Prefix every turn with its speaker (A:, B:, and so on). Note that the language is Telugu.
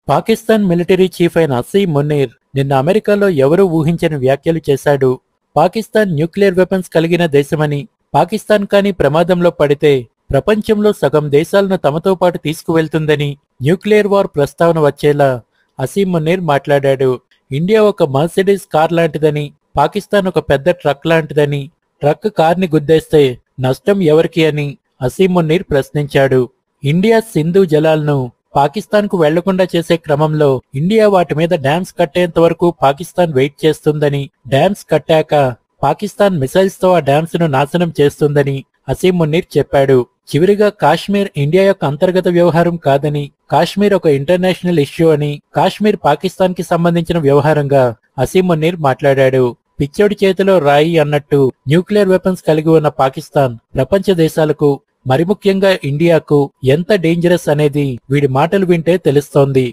A: పాకిస్తాన్ మిలిటరీ చీఫ్ అయిన అసీం మునీర్ నిన్న అమెరికాలో ఎవరూ ఊహించని వ్యాఖ్యలు చేశాడు. పాకిస్తాన్ న్యూక్లియర్ వెపన్స్ కలిగిన దేశమని, పాకిస్తాన్ కానీ ప్రమాదంలో పడితే ప్రపంచంలో సగం దేశాలను తమతో పాటు తీసుకువెళ్తుందని, న్యూక్లియర్ వార్ ప్రస్తావన వచ్చేలా అసీం మునీర్ మాట్లాడాడు. ఇండియా ఒక మర్సిడీస్ కార్ లాంటిదని, పాకిస్తాన్ ఒక పెద్ద ట్రక్ లాంటిదని, ట్రక్ కార్ని గుద్దేస్తే నష్టం ఎవరికి అని అసీం మునీర్ ప్రశ్నించాడు. ఇండియా సింధు జలాలను పాకిస్తాన్ కు వెళ్లకుండా చేసే క్రమంలో ఇండియా వాటి మీద డ్యామ్స్ కట్టేంత వరకు పాకిస్తాన్ వెయిట్ చేస్తుందని, డ్యామ్స్ కట్టాక పాకిస్తాన్ మిసైల్స్ తో ఆ డ్యామ్స్ ను నాశనం చేస్తుందని అసీం మునీర్ చెప్పాడు. చివరిగా కాశ్మీర్ ఇండియా యొక్క అంతర్గత వ్యవహారం కాదని, కాశ్మీర్ ఒక ఇంటర్నేషనల్ ఇష్యూ అని, కాశ్మీర్ పాకిస్తాన్ కి సంబంధించిన వ్యవహారంగా అసీం మునీర్ మాట్లాడాడు. పిచ్చోడి చేతిలో రాయి అన్నట్టు న్యూక్లియర్ వెపన్స్ కలిగి ఉన్న పాకిస్తాన్ ప్రపంచ దేశాలకు, మరి ముఖ్యంగా ఇండియాకు ఎంత డేంజరస్ అనేది వీడి మాటలు వింటే తెలుస్తోంది.